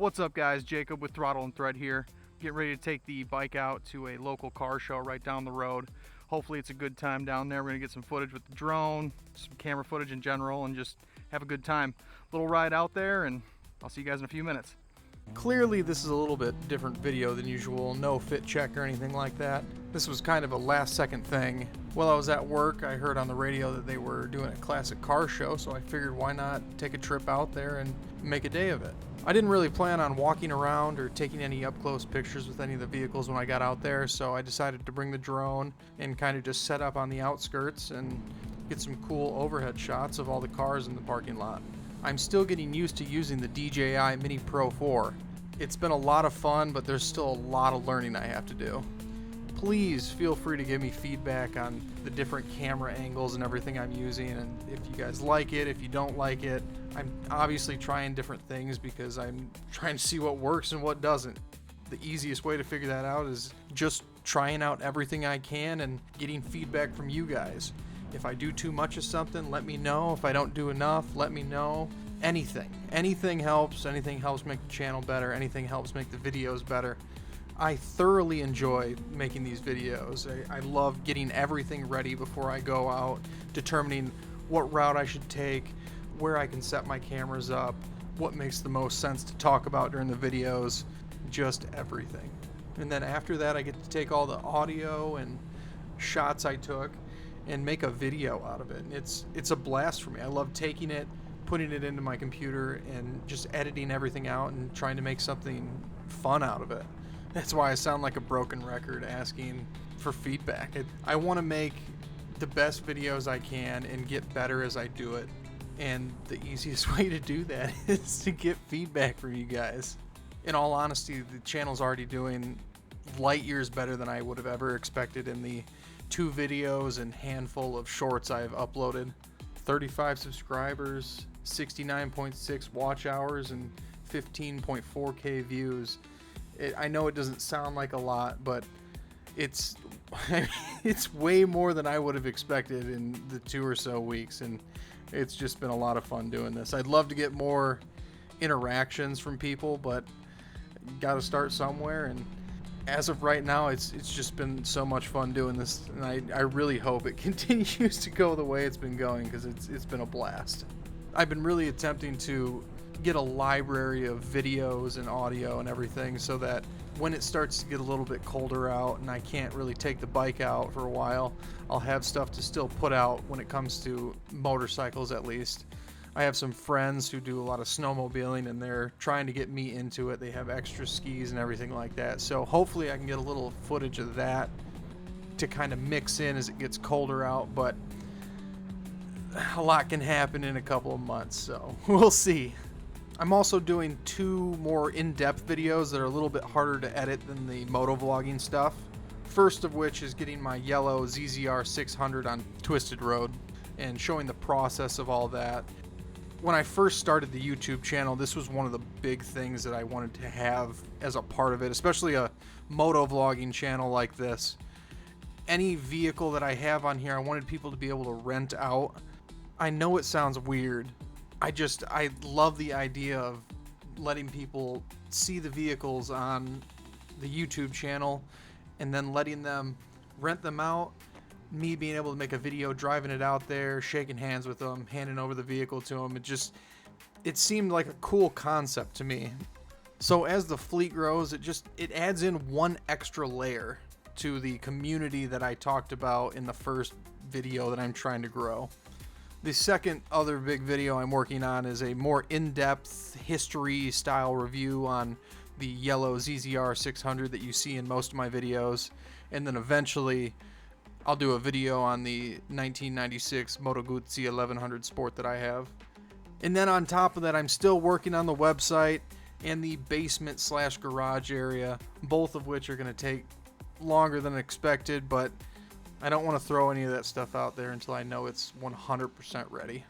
What's up guys, Jacob with Throttle and Thread here. Getting ready to take the bike out to a local car show right down the road. Hopefully it's a good time down there. We're gonna get some footage with the drone, some camera footage in general, and just have a good time. Little ride out there, and I'll see you guys in a few minutes. Clearly this is a little bit different video than usual, no fit check or anything like that. This was kind of a last second thing. While I was at work, I heard on the radio that they were doing a classic car show, so I figured why not take a trip out there and make a day of it. I didn't really plan on walking around or taking any up close pictures with any of the vehicles when I got out there, so I decided to bring the drone and kind of just set up on the outskirts and get some cool overhead shots of all the cars in the parking lot. I'm still getting used to using the DJI Mini Pro 4. It's been a lot of fun, but there's still a lot of learning I have to do. Please feel free to give me feedback on the different camera angles and everything I'm using, and if you guys like it, if you don't like it. I'm obviously trying different things because I'm trying to see what works and what doesn't. The easiest way to figure that out is just trying out everything I can and getting feedback from you guys. If I do too much of something, let me know. If I don't do enough, let me know. Anything helps. Anything helps make the channel better. Anything helps make the videos better. I thoroughly enjoy making these videos. I love getting everything ready before I go out, determining what route I should take, where I can set my cameras up, what makes the most sense to talk about during the videos, just everything. And then after that, I get to take all the audio and shots I took and make a video out of it. And it's a blast for me. I love taking it, putting it into my computer, and just editing everything out and trying to make something fun out of it. That's why I sound like a broken record asking for feedback. I want to make the best videos I can and get better as I do it. And the easiest way to do that is to get feedback from you guys. In all honesty, the channel's already doing light years better than I would have ever expected in the 2 videos and handful of shorts I've uploaded. 35 subscribers, 69.6 watch hours, and 15.4K views. I know it doesn't sound like a lot, but it's way more than I would have expected in the 2 or so weeks, and it's just been a lot of fun doing this. I'd love to get more interactions from people, but got to start somewhere, and as of right now, it's just been so much fun doing this, and I really hope it continues to go the way it's been going, because it's been a blast. I've been really attempting to get a library of videos and audio and everything so that when it starts to get a little bit colder out and I can't really take the bike out for a while, I'll have stuff to still put out when it comes to motorcycles at least. I have some friends who do a lot of snowmobiling and they're trying to get me into it. They have extra skis and everything like that. So hopefully I can get a little footage of that to kind of mix in as it gets colder out, but a lot can happen in a couple of months, so we'll see. I'm also doing 2 more in-depth videos that are a little bit harder to edit than the moto-vlogging stuff. First of which is getting my yellow ZZR600 on Twisted Road and showing the process of all that. When I first started the YouTube channel, this was one of the big things that I wanted to have as a part of it, especially a moto-vlogging channel like this. Any vehicle that I have on here, I wanted people to be able to rent out. I know it sounds weird. I love the idea of letting people see the vehicles on the YouTube channel and then letting them rent them out, me being able to make a video driving it out there, shaking hands with them, handing over the vehicle to them. It seemed like a cool concept to me. So as the fleet grows, it adds in one extra layer to the community that I talked about in the first video that I'm trying to grow. The second other big video I'm working on is a more in-depth history style review on the yellow ZZR600 that you see in most of my videos, and then eventually I'll do a video on the 1996 Moto Guzzi 1100 Sport that I have. And then on top of that, I'm still working on the website and the basement/garage area, both of which are going to take longer than expected, but I don't want to throw any of that stuff out there until I know it's 100% ready.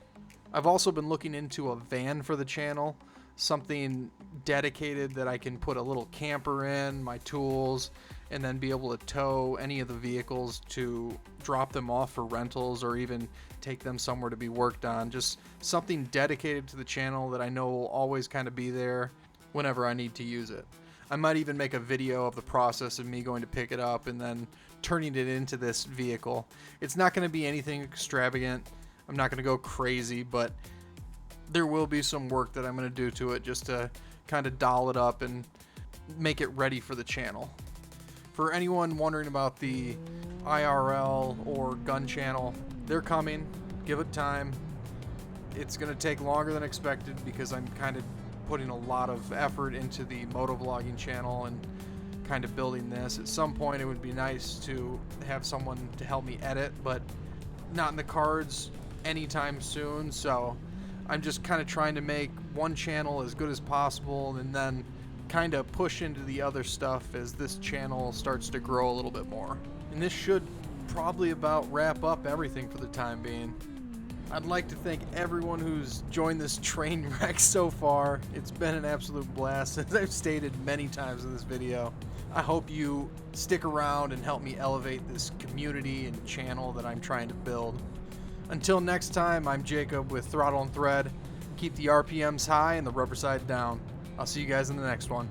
I've also been looking into a van for the channel, something dedicated that I can put a little camper in, my tools, and then be able to tow any of the vehicles to drop them off for rentals or even take them somewhere to be worked on. Just something dedicated to the channel that I know will always kind of be there. whenever I need to use it. I might even make a video of the process of me going to pick it up and then turning it into this vehicle. It's not going to be anything extravagant. I'm not going to go crazy, but there will be some work that I'm going to do to it just to kind of doll it up and make it ready for the channel. For anyone wondering about the IRL or gun channel, they're coming. Give it time. It's going to take longer than expected because I'm kind of putting a lot of effort into the moto-vlogging channel and kind of building this. At some point it would be nice to have someone to help me edit, but not in the cards anytime soon, so I'm just kind of trying to make one channel as good as possible and then kind of push into the other stuff as this channel starts to grow a little bit more. And this should probably about wrap up everything for the time being. I'd like to thank everyone who's joined this train wreck so far. It's been an absolute blast, as I've stated many times in this video. I hope you stick around and help me elevate this community and channel that I'm trying to build. Until next time, I'm Jacob with Throttle and Thread. Keep the RPMs high and the rubber side down. I'll see you guys in the next one.